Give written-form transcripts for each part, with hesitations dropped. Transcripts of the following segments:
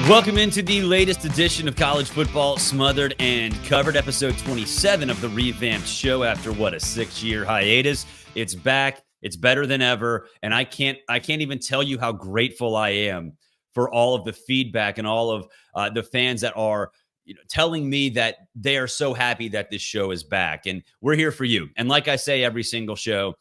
Welcome into the latest edition of College Football Smothered and Covered, episode 27 of the revamped show after, what, a 6-year hiatus. It's back. It's better than ever. And I can't even tell you how grateful I am for all of the feedback and all of the fans that are telling me that they are so happy that this show is back. And we're here for you. And like I say every single show,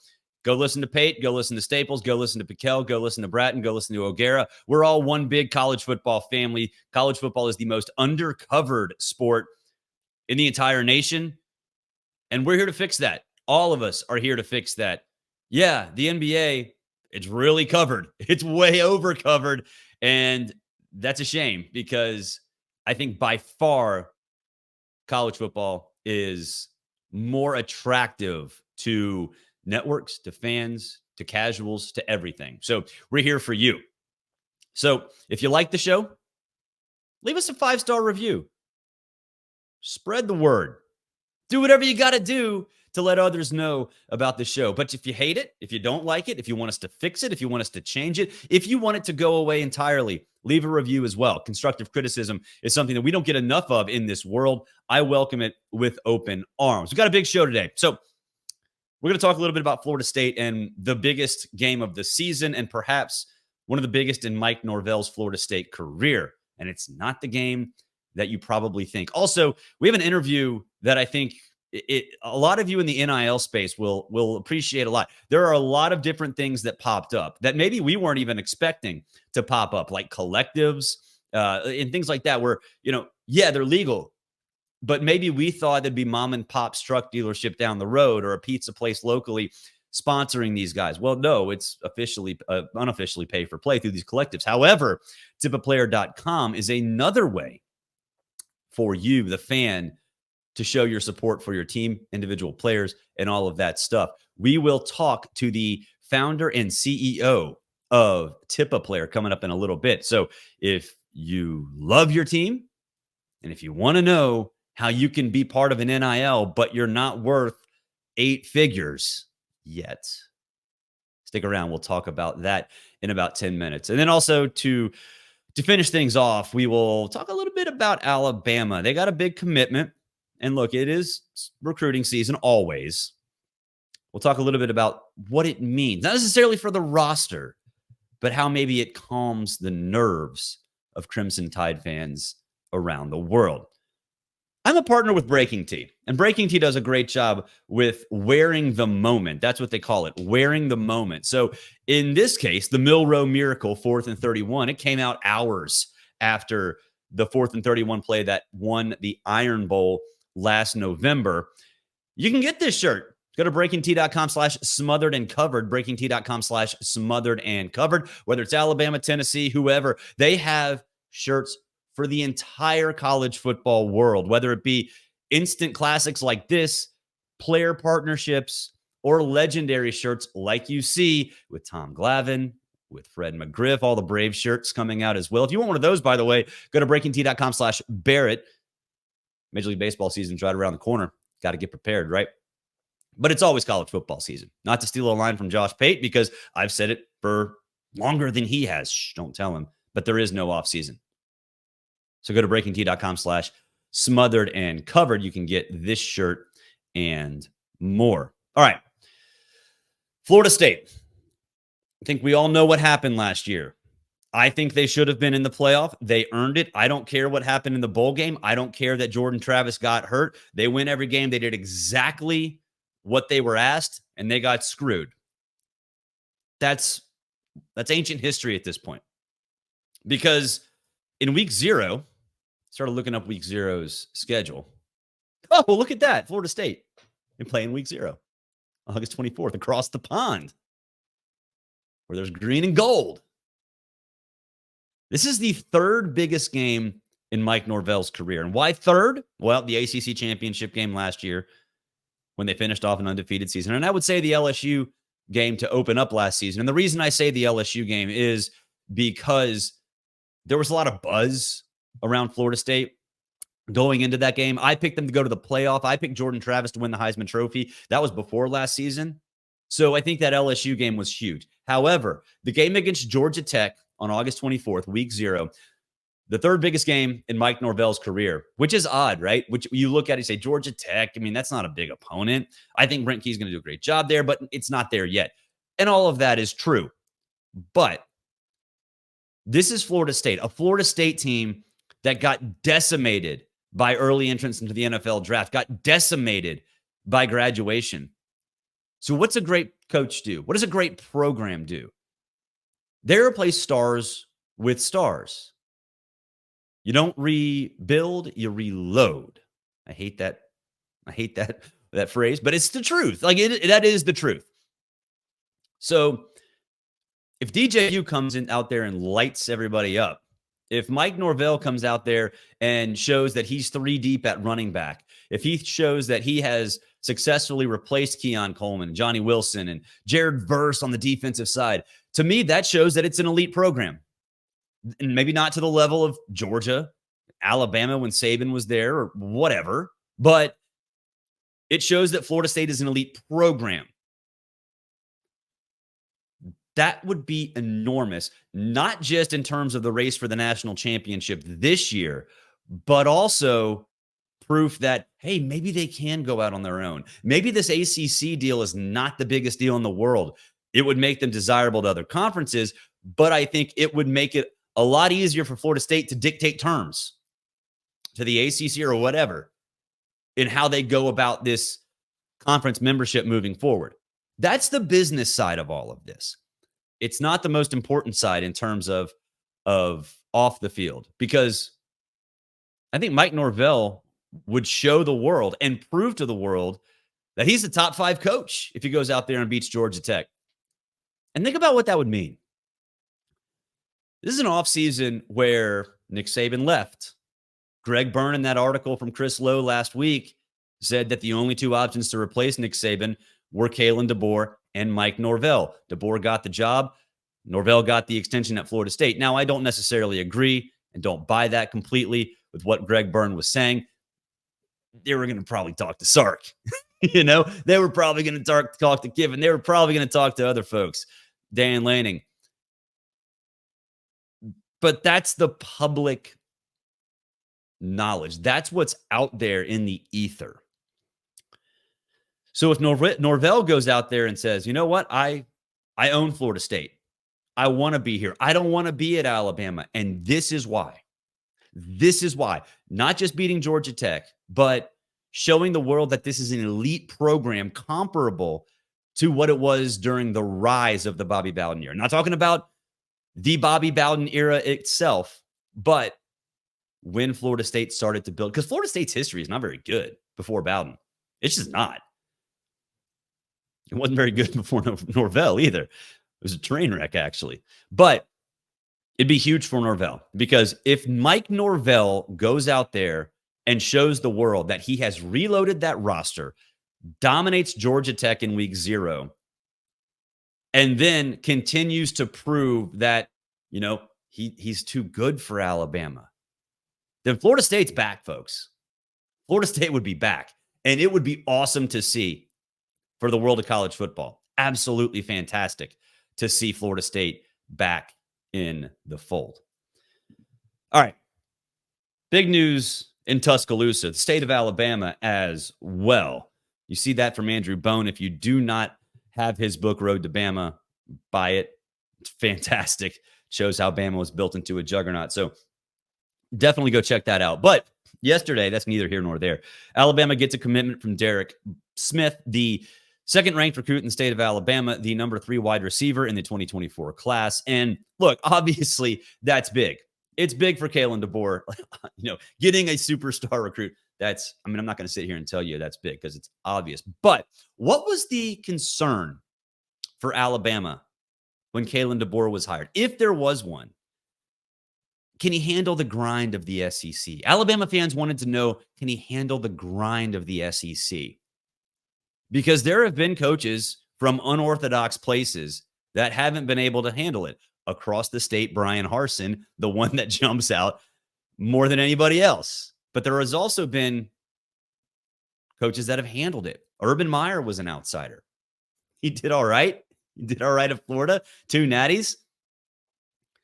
go listen to Pate, go listen to Staples, go listen to Piquel, go listen to Bratton, go listen to O'Gara. We're all one big college football family. College football is the most undercovered sport in the entire nation. And we're here to fix that. All of us are here to fix that. Yeah, the NBA, it's really covered. It's way over covered. And that's a shame because I think by far college football is more attractive to networks, to fans, to casuals, to everything. So we're here for you. So if you like the show, leave us a 5-star review. Spread the word. Do whatever you got to do to let others know about the show. But if you hate it, if you don't like it, if you want us to fix it, if you want us to change it, if you want it to go away entirely, leave a review as well. Constructive criticism is something that we don't get enough of in this world. I welcome it with open arms. We've got a big show today. So we're going to talk a little bit about Florida State and the biggest game of the season and perhaps one of the biggest in Mike Norvell's Florida State career. And it's not the game that you probably think. Also, we have an interview that I think a lot of you in the NIL space will appreciate a lot. There are a lot of different things that popped up that maybe we weren't even expecting to pop up, like collectives and things like that where, yeah, they're legal. But maybe we thought it'd be mom and pop's truck dealership down the road or a pizza place locally sponsoring these guys. Well, no, it's officially, unofficially pay for play through these collectives. However, TipAPlayer.com is another way for you, the fan, to show your support for your team, individual players, and all of that stuff. We will talk to the founder and CEO of TipAPlayer coming up in a little bit. So if you love your team and if you want to know how you can be part of an NIL, but you're not worth 8 figures yet, stick around. We'll talk about that in about 10 minutes. And then also to finish things off, we will talk a little bit about Alabama. They got a big commitment. And look, it is recruiting season always. We'll talk a little bit about what it means, not necessarily for the roster, but how maybe it calms the nerves of Crimson Tide fans around the world. I'm a partner with BreakingT, and BreakingT does a great job with wearing the moment. That's what they call it, wearing the moment. So in this case, the Milrow Miracle, 4th and 31, it came out hours after the 4th and 31 play that won the Iron Bowl last November. You can get this shirt. Go to BreakingT.com/smothered and covered, BreakingT.com/smothered and covered. Whether it's Alabama, Tennessee, whoever, they have shirts for the entire college football world, whether it be instant classics like this, player partnerships, or legendary shirts like you see with Tom Glavine, with Fred McGriff, all the Brave shirts coming out as well. If you want one of those, by the way, go to BreakingT.com/Barrett. Major League Baseball season's right around the corner. Got to get prepared, right? But it's always college football season. Not to steal a line from Josh Pate, because I've said it for longer than he has. Shh, don't tell him. But there is no off season. So go to BreakingT.com/smothered and covered. You can get this shirt and more. All right. Florida State. I think we all know what happened last year. I think they should have been in the playoff. They earned it. I don't care what happened in the bowl game. I don't care that Jordan Travis got hurt. They win every game. They did exactly what they were asked, and they got screwed. That's ancient history at this point. Because in week 0, started looking up week 0's schedule. Oh, well, look at that. Florida State. They play in week 0, August 24th, across the pond, where there's green and gold. This is the 3rd biggest game in Mike Norvell's career. And why 3rd? Well, the ACC Championship game last year when they finished off an undefeated season. And I would say the LSU game to open up last season. And the reason I say the LSU game is because there was a lot of buzz around Florida State going into that game. I picked them to go to the playoff. I picked Jordan Travis to win the Heisman Trophy. That was before last season. So I think that LSU game was huge. However, the game against Georgia Tech on August 24th, week 0, The third biggest game in Mike Norvell's career, which is odd, right? Which you look at and say, Georgia Tech, I mean, that's not a big opponent. I think Brent Key's going to do a great job there, but it's not there yet. And all of that is true. But this is Florida State, a Florida State team that got decimated by early entrance into the NFL draft, got decimated by graduation. So what's a great coach do? What does a great program do? They replace stars with stars. You don't rebuild, you reload. I hate that phrase, but it's the truth. Like that is the truth. So if DJU comes in out there and lights everybody up, if Mike Norvell comes out there and shows that he's 3 deep at running back, if he shows that he has successfully replaced Keon Coleman, Johnny Wilson, and Jared Verse on the defensive side, to me, that shows that it's an elite program. And maybe not to the level of Georgia, Alabama when Saban was there or whatever, but it shows that Florida State is an elite program. That would be enormous, not just in terms of the race for the national championship this year, but also proof that, hey, maybe they can go out on their own. Maybe this ACC deal is not the biggest deal in the world. It would make them desirable to other conferences, but I think it would make it a lot easier for Florida State to dictate terms to the ACC or whatever in how they go about this conference membership moving forward. That's the business side of all of this. It's not the most important side in terms of off the field, because I think Mike Norvell would show the world and prove to the world that he's the top 5 coach if he goes out there and beats Georgia Tech. And think about what that would mean. This is an offseason where Nick Saban left. Greg Byrne, in that article from Chris Lowe last week, said that the only 2 options to replace Nick Saban were Kalen DeBoer and Mike Norvell. DeBoer got the job. Norvell got the extension at Florida State. Now, I don't necessarily agree and don't buy that completely with what Greg Byrne was saying. They were going to probably talk to Sark. They were probably going to talk to Kiffin. They were probably going to talk to other folks, Dan Lanning. But that's the public knowledge. That's what's out there in the ether. So if Norvell goes out there and says, you know what, I own Florida State. I want to be here. I don't want to be at Alabama. And this is why. This is why. Not just beating Georgia Tech, but showing the world that this is an elite program comparable to what it was during the rise of the Bobby Bowden era. Not talking about the Bobby Bowden era itself, but when Florida State started to build, because Florida State's history is not very good before Bowden. It's just not. It wasn't very good before Norvell either. It was a train wreck, actually. But it'd be huge for Norvell, because if Mike Norvell goes out there and shows the world that he has reloaded that roster, dominates Georgia Tech in week 0, and then continues to prove that, he's too good for Alabama, then Florida State's back, folks. Florida State would be back, and it would be awesome to see for the world of college football. Absolutely fantastic to see Florida State back in the fold. All right. Big news in Tuscaloosa, the state of Alabama as well. You see that from Andrew Bone. If you do not have his book, Road to Bama, buy it. It's fantastic. It shows how Bama was built into a juggernaut. So definitely go check that out. But yesterday, that's neither here nor there. Alabama gets a commitment from Derek Smith, the second-ranked recruit in the state of Alabama, the number 3 wide receiver in the 2024 class. And look, obviously, that's big. It's big for Kalen DeBoer. Getting a superstar recruit. I'm not going to sit here and tell you that's big because it's obvious. But what was the concern for Alabama when Kalen DeBoer was hired? If there was one, can he handle the grind of the SEC? Alabama fans wanted to know, can he handle the grind of the SEC? Because there have been coaches from unorthodox places that haven't been able to handle it. Across the state, Brian Harsin, the one that jumps out more than anybody else. But there has also been coaches that have handled it. Urban Meyer was an outsider. He did all right. He did all right at Florida. 2 natties.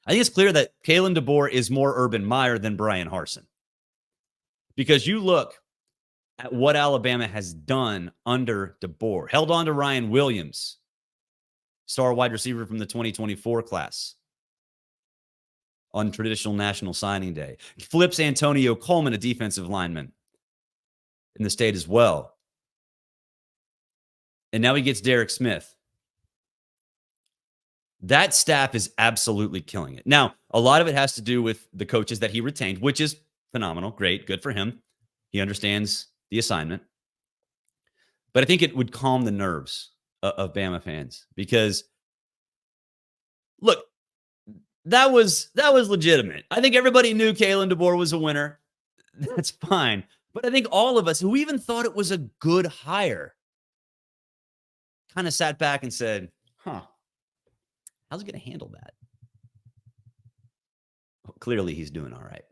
I think it's clear that Kalen DeBoer is more Urban Meyer than Brian Harsin. Because you look at what Alabama has done under DeBoer. Held on to Ryan Williams, star wide receiver from the 2024 class, on traditional National Signing Day. Flips Antonio Coleman, a defensive lineman, in the state as well. And now he gets Derek Smith. That staff is absolutely killing it. Now, a lot of it has to do with the coaches that he retained, which is phenomenal. Great. Good for him. He understands the assignment. But I think it would calm the nerves of Bama fans because, look, that was legitimate. I think everybody knew Kalen DeBoer was a winner. That's fine. But I think all of us who even thought it was a good hire kind of sat back and said, how's he going to handle that? Well, clearly, he's doing all right.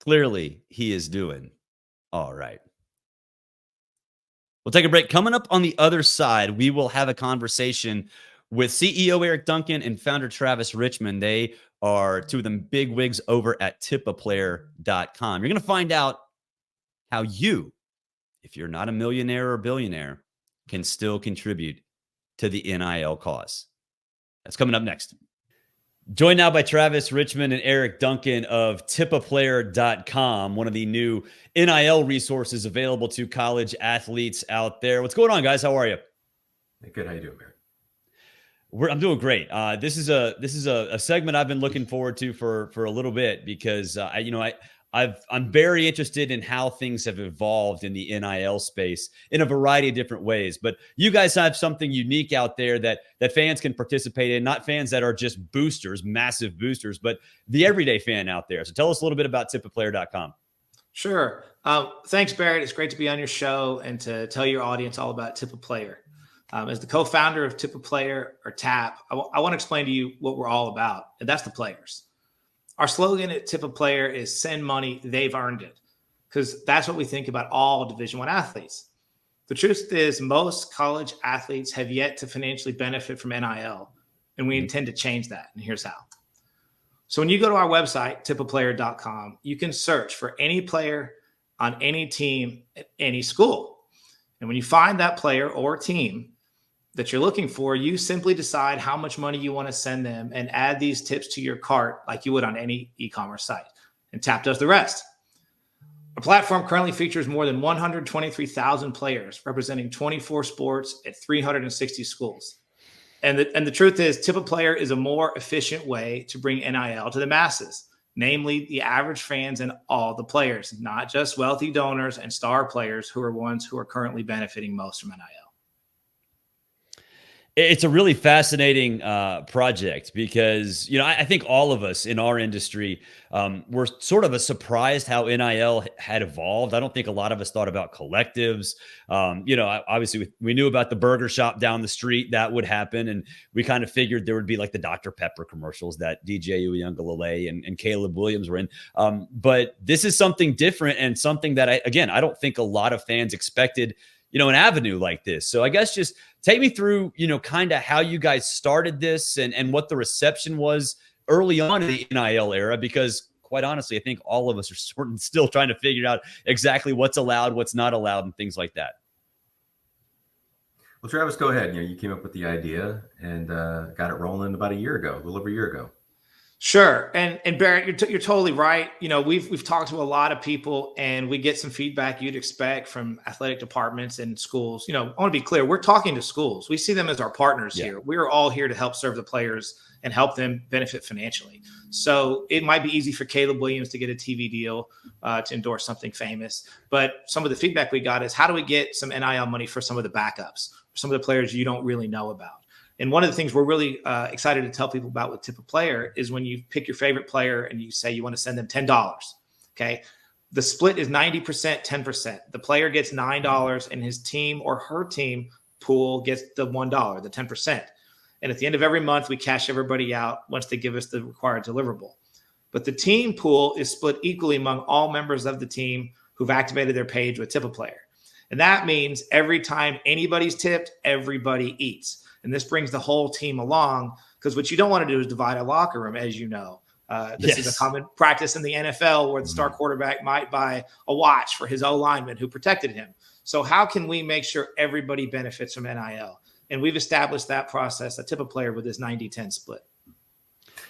Clearly, he is doing all right. We'll take a break. Coming up on the other side, we will have a conversation with CEO Eric Duncan and founder Travis Richmond. They are two of them big wigs over at TipAPlayer.com. You're going to find out how you, if you're not a millionaire or billionaire, can still contribute to the NIL cause. That's coming up next. Joined now by Travis Richmond and Eric Duncan of TipAPlayer.com, one of the new NIL resources available to college athletes out there. What's going on, guys? How are you? Good. How you doing, man? I'm doing great. This is a segment I've been looking forward to for a little bit because I'm very interested in how things have evolved in the NIL space in a variety of different ways. But you guys have something unique out there that fans can participate in, not fans that are just boosters, massive boosters, but the everyday fan out there. So tell us a little bit about TipAPlayer.com. Sure. Thanks, Barrett. It's great to be on your show and to tell your audience all about TipAPlayer. As the co-founder of TipAPlayer, or TAP, I want to explain to you what we're all about, and that's the players. Our slogan at TipAPlayer is send money, they've earned it, because that's what we think about all Division I athletes. The truth is most college athletes have yet to financially benefit from NIL, and we intend to change that, and here's how. So when you go to our website, TipAPlayer.com, you can search for any player on any team at any school. And when you find that player or team that you're looking for, you simply decide how much money you want to send them and add these tips to your cart like you would on any e-commerce site. And TAP does the rest. Our platform currently features more than 123,000 players representing 24 sports at 360 schools. And the truth is, TipAPlayer is a more efficient way to bring NIL to the masses, namely the average fans and all the players, not just wealthy donors and star players who are ones who are currently benefiting most from NIL. It's a really fascinating project because, I think all of us in our industry were sort of surprised how NIL had evolved. I don't think a lot of us thought about collectives. Obviously we knew about the burger shop down the street that would happen. And we kind of figured there would be like the Dr. Pepper commercials that DJ Uiagalelei and Caleb Williams were in. But this is something different and something that I don't think a lot of fans expected, an avenue like this. So I guess just take me through, kind of how you guys started this and what the reception was early on in the NIL era, because quite honestly, I think all of us are still trying to figure out exactly what's allowed, what's not allowed, and things like that. Well, Travis, go ahead. You came up with the idea and got it rolling about a little over a year ago. Sure. And Barrett, you're totally right. We've talked to a lot of people and we get some feedback you'd expect from athletic departments and schools. I want to be clear. We're talking to schools. We see them as our partners here. We're all here to help serve the players and help them benefit financially. So it might be easy for Caleb Williams to get a TV deal to endorse something famous. But some of the feedback we got is, how do we get some NIL money for some of the backups, some of the players you don't really know about? And one of the things we're really excited to tell people about with TipAPlayer is when you pick your favorite player and you say you want to send them $10, okay? The split is 90%, 10%. The player gets $9 and his team or her team pool gets the $1, the 10%. And at the end of every month, we cash everybody out once they give us the required deliverable. But the team pool is split equally among all members of the team who've activated their page with TipAPlayer. And that means every time anybody's tipped, everybody eats. And this brings the whole team along, because what you don't want to do is divide a locker room, as you know. This is a common practice in the NFL where the star quarterback might buy a watch for his O-lineman who protected him. So how can we make sure everybody benefits from NIL? And we've established that process at TipAPlayer with this 90-10 split.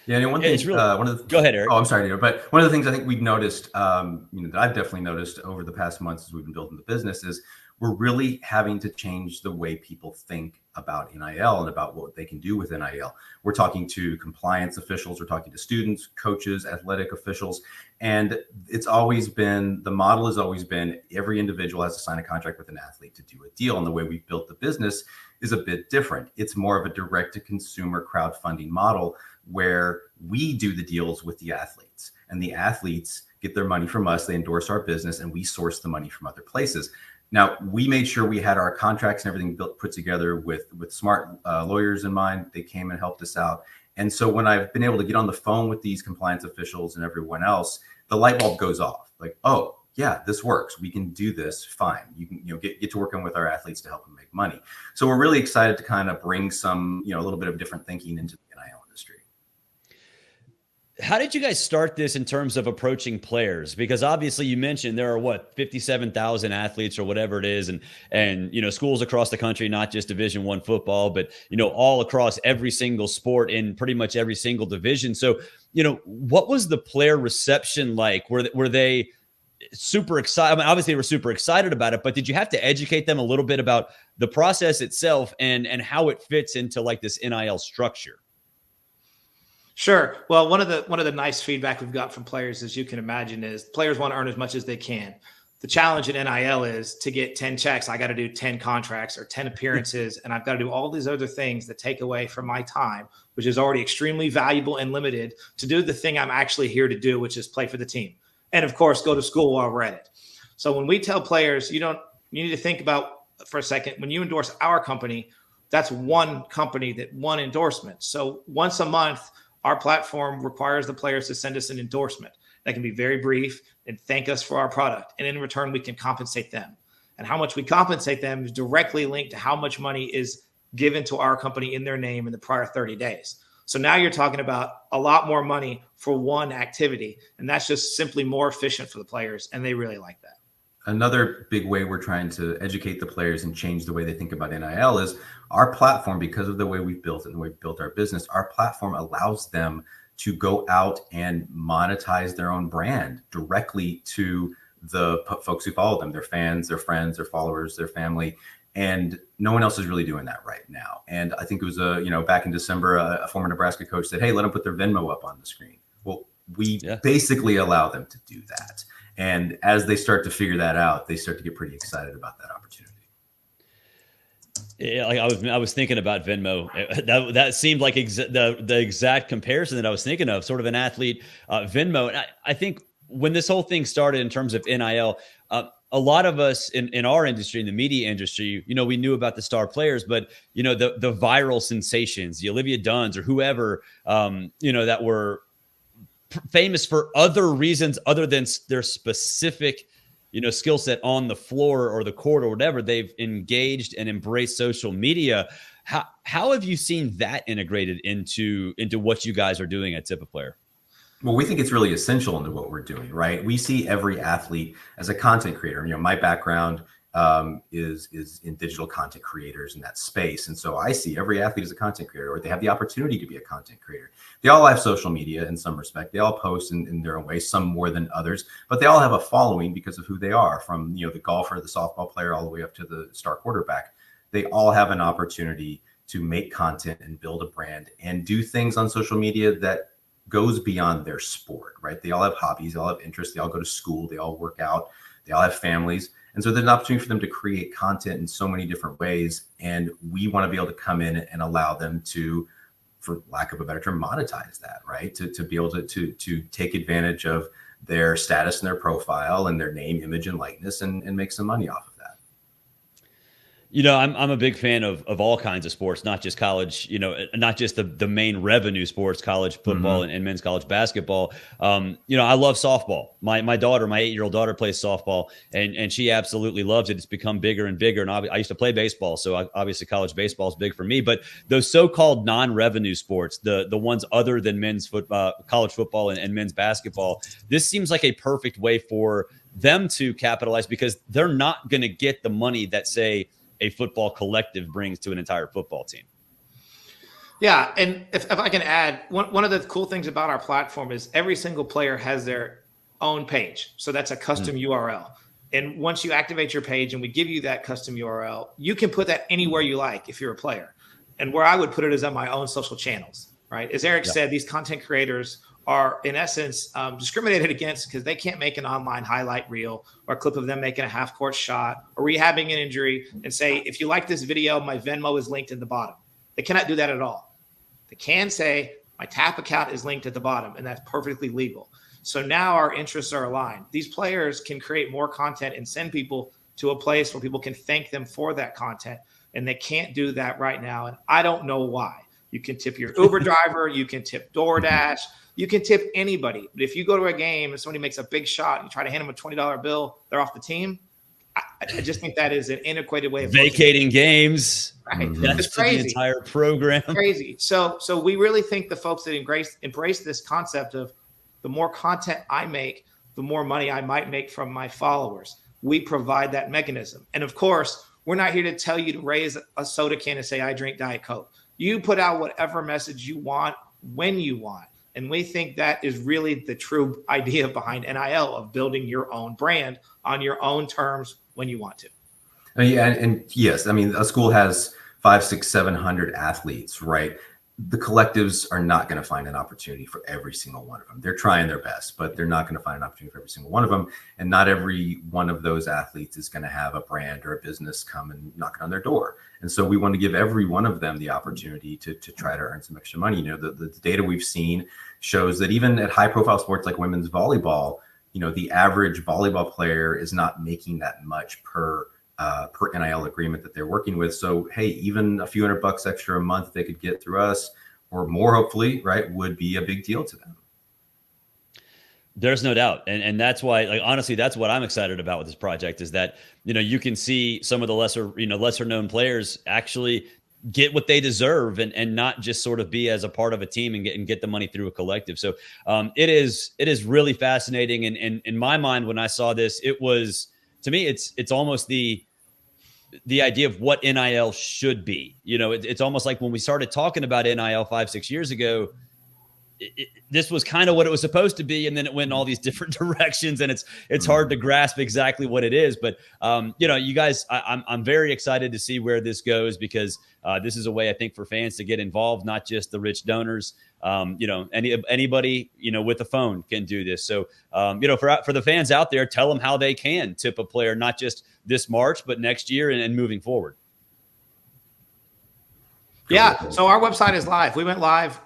Yeah, and one thing. Go ahead, Eric. Oh, I'm sorry, but one of the things I think we've noticed, that I've definitely noticed over the past months as we've been building the business is we're really having to change the way people think about NIL and about what they can do with NIL. We're talking to compliance officials, we're talking to students, coaches, athletic officials, and the model has always been every individual has to sign a contract with an athlete to do a deal. And the way we've built the business is a bit different. It's more of a direct-to-consumer crowdfunding model where we do the deals with the athletes, and the athletes get their money from us. They endorse our business, and we source the money from other places. Now, we made sure we had our contracts and everything put together with smart lawyers in mind. They came and helped us out. And so when I've been able to get on the phone with these compliance officials and everyone else, the light bulb goes off. Like, oh, yeah, this works. We can do this fine. You can get to working with our athletes to help them make money. So we're really excited to kind of bring some, a little bit of different thinking into the NIL industry. How did you guys start this in terms of approaching players? Because obviously you mentioned there are 57,000 athletes or whatever it is. And schools across the country, not just Division I football, but, all across every single sport in pretty much every single division. So, what was the player reception like? Were they super excited? I mean, obviously they were super excited about it, but did you have to educate them a little bit about the process itself and how it fits into like this NIL structure? Sure. Well, one of the nice feedback we've got from players, as you can imagine, is players want to earn as much as they can. The challenge in NIL is to get 10 checks. I got to do 10 contracts or 10 appearances, and I've got to do all these other things that take away from my time, which is already extremely valuable and limited, to do the thing I'm actually here to do, which is play for the team. And of course, go to school while we're at it. So when we tell players, you need to think about for a second, when you endorse our company, that's one company, one endorsement. So once a month, our platform requires the players to send us an endorsement that can be very brief and thank us for our product. And in return, we can compensate them. And how much we compensate them is directly linked to how much money is given to our company in their name in the prior 30 days. So now you're talking about a lot more money for one activity. And that's just simply more efficient for the players. And they really like that. Another big way we're trying to educate the players and change the way they think about NIL is our platform, because of the way we've built it and the way we've built our business, our platform allows them to go out and monetize their own brand directly to the folks who follow them, their fans, their friends, their followers, their family. And no one else is really doing that right now. And I think it was back in December, a former Nebraska coach said, hey, let them put their Venmo up on the screen. Well, we basically allow them to do that. And as they start to figure that out, they start to get pretty excited about that opportunity. Yeah, like I was thinking about Venmo. That seemed like the exact comparison that I was thinking of, sort of an athlete Venmo. And I think when this whole thing started in terms of NIL, a lot of us in our industry, in the media industry, we knew about the star players, but the viral sensations, the Olivia Dunns or whoever, that were famous for other reasons other than their specific skill set on the floor or the court or whatever. They've engaged and embraced social media. How have you seen that integrated into what you guys are doing at TipAPlayer? Well, we think it's really essential into what we're doing, right? We see every athlete as a content creator. My background is in digital content creators in that space. And so I see every athlete as a content creator, or they have the opportunity to be a content creator. They all have social media in some respect. They all post in their own way, some more than others, but they all have a following because of who they are, from the golfer, the softball player, all the way up to the star quarterback. They all have an opportunity to make content and build a brand and do things on social media that goes beyond their sport, right? They all have hobbies, they all have interests, they all go to school, they all work out, they all have families. And so there's an opportunity for them to create content in so many different ways. And we want to be able to come in and allow them to, for lack of a better term, monetize that, right? To be able to take advantage of their status and their profile and their name, image, and likeness and make some money off of that. I'm a big fan of all kinds of sports, not just college, not just the main revenue sports, college football and men's college basketball. I love softball. My daughter, my 8-year-old daughter, plays softball, and she absolutely loves it. It's become bigger and bigger. And I used to play baseball, so obviously college baseball is big for me. But those so-called non-revenue sports, the ones other than men's football, college football and men's basketball, this seems like a perfect way for them to capitalize, because they're not going to get the money that, say, a football collective brings to an entire football team. Yeah. And if I can add, one of the cool things about our platform is every single player has their own page. So that's a custom URL. And once you activate your page and we give you that custom URL, you can put that anywhere you like if you're a player. And where I would put it is on my own social channels, right? As Eric said, these content creators are in essence discriminated against because they can't make an online highlight reel or a clip of them making a half-court shot or rehabbing an injury and say, if you like this video, my Venmo is linked at the bottom. They cannot do that at all. They can say, my TAP account is linked at the bottom, and that's perfectly legal. So now our interests are aligned. These players can create more content and send people to a place where people can thank them for that content, and they can't do that right now, and I don't know why. You can tip your Uber driver, you can tip DoorDash, you can tip anybody. But if you go to a game and somebody makes a big shot and you try to hand them a $20 bill, they're off the team. I just think that is an antiquated way of vacating games. Right? That's It's crazy. The entire program. Crazy. So we really think the folks that embrace this concept of the more content I make, the more money I might make from my followers. We provide that mechanism. And of course, we're not here to tell you to raise a soda can and say, I drink Diet Coke. You put out whatever message you want when you want. And we think that is really the true idea behind NIL, of building your own brand on your own terms when you want to. And yes, I mean, a school has 500, 600, 700 athletes, right? The collectives are not going to find an opportunity for every single one of them. They're trying their best, but they're not going to find an opportunity for every single one of them. And not every one of those athletes is going to have a brand or a business come and knock on their door. And so we want to give every one of them the opportunity to try to earn some extra money. The data we've seen shows that even at high profile sports like women's volleyball, the average volleyball player is not making that much per NIL agreement that they're working with. So, hey, even a few $100 extra a month they could get through us, or more, hopefully, right, would be a big deal to them. There's no doubt. And that's why, like, honestly, that's what I'm excited about with this project, is that, you can see some of the lesser known players actually get what they deserve and not just sort of be as a part of a team and get the money through a collective. So it is really fascinating. And in my mind, when I saw this, it was, to me, it's almost the idea of what NIL should be. It's almost like when we started talking about NIL 5-6 years ago, this was kind of what it was supposed to be, and then it went in all these different directions, and it's hard to grasp exactly what it is. But you guys, I'm very excited to see where this goes, because this is a way, I think, for fans to get involved, not just the rich donors. Anybody with a phone can do this. So for the fans out there, tell them how they can tip a player, not just this March, but next year and moving forward. Yeah. So our website is live. We went live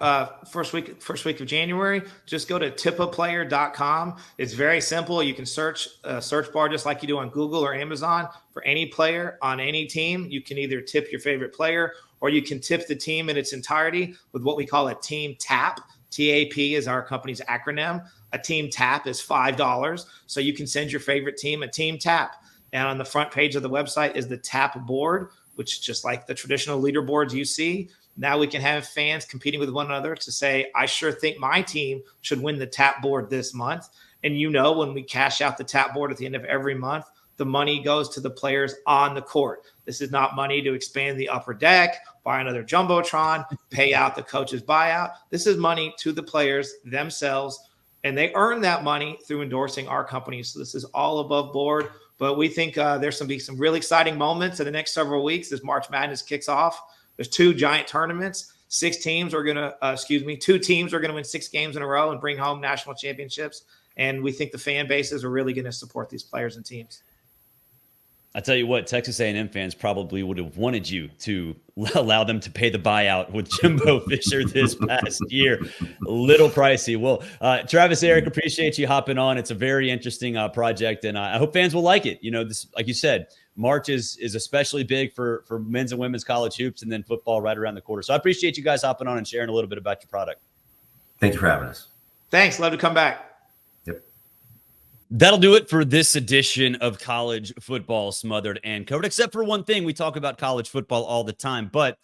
first week of January. Just go to TipAPlayer.com. It's very simple. You can search search bar just like you do on Google or Amazon for any player on any team. You can either tip your favorite player, or you can tip the team in its entirety with what we call a team tap. TAP is our company's acronym. A team tap is $5. So you can send your favorite team a team tap. And on the front page of the website is the tap board, which is just like the traditional leaderboards you see. Now we can have fans competing with one another to say, I sure think my team should win the tap board this month. And when we cash out the tap board at the end of every month, the money goes to the players on the court. This is not money to expand the upper deck, buy another Jumbotron, pay out the coach's buyout. This is money to the players themselves, and they earn that money through endorsing our company. So this is all above board. But we think there's some really exciting moments in the next several weeks as March Madness kicks off. There's 2 giant tournaments. 2 teams are going to win 6 games in a row and bring home national championships. And we think the fan bases are really going to support these players and teams. I tell you what, Texas A&M fans probably would have wanted you to allow them to pay the buyout with Jimbo Fisher this past year. A little pricey. Well, Travis, Eric, appreciate you hopping on. It's a very interesting project, and I hope fans will like it. This, like you said, March is especially big for men's and women's college hoops, and then football right around the corner. So I appreciate you guys hopping on and sharing a little bit about your product. Thank you for having us. Thanks. Love to come back. That'll do it for this edition of College Football Smothered and Covered, except for one thing. We talk about college football all the time, but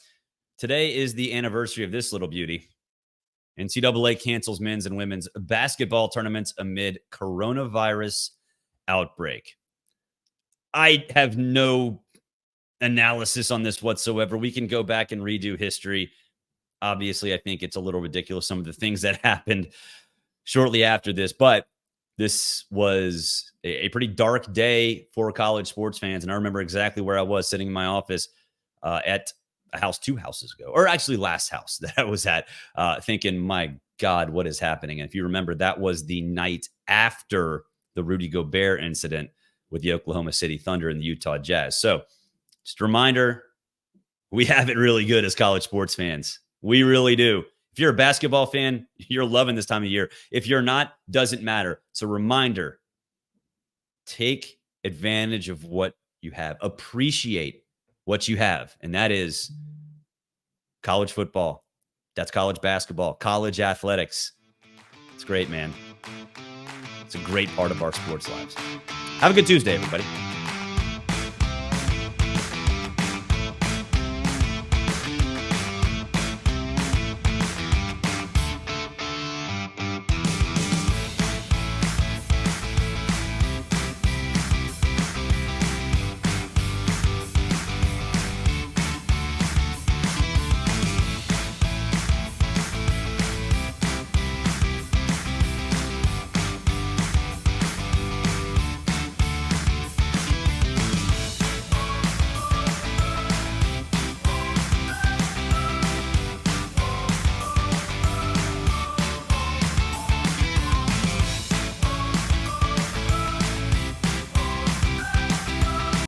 today is the anniversary of this little beauty. NCAA cancels men's and women's basketball tournaments amid coronavirus outbreak. I have no analysis on this whatsoever. We can go back and redo history. Obviously, I think it's a little ridiculous, some of the things that happened shortly after this, but this was a pretty dark day for college sports fans. And I remember exactly where I was sitting in my office at a house 2 houses ago, or actually last house that I was at, thinking, my God, what is happening? And if you remember, that was the night after the Rudy Gobert incident with the Oklahoma City Thunder and the Utah Jazz. So just a reminder, we have it really good as college sports fans. We really do. If you're a basketball fan, you're loving this time of year. If you're not, doesn't matter. It's a reminder. Take advantage of what you have. Appreciate what you have. And that is college football. That's college basketball, college athletics. It's great, man. It's a great part of our sports lives. Have a good Tuesday, everybody.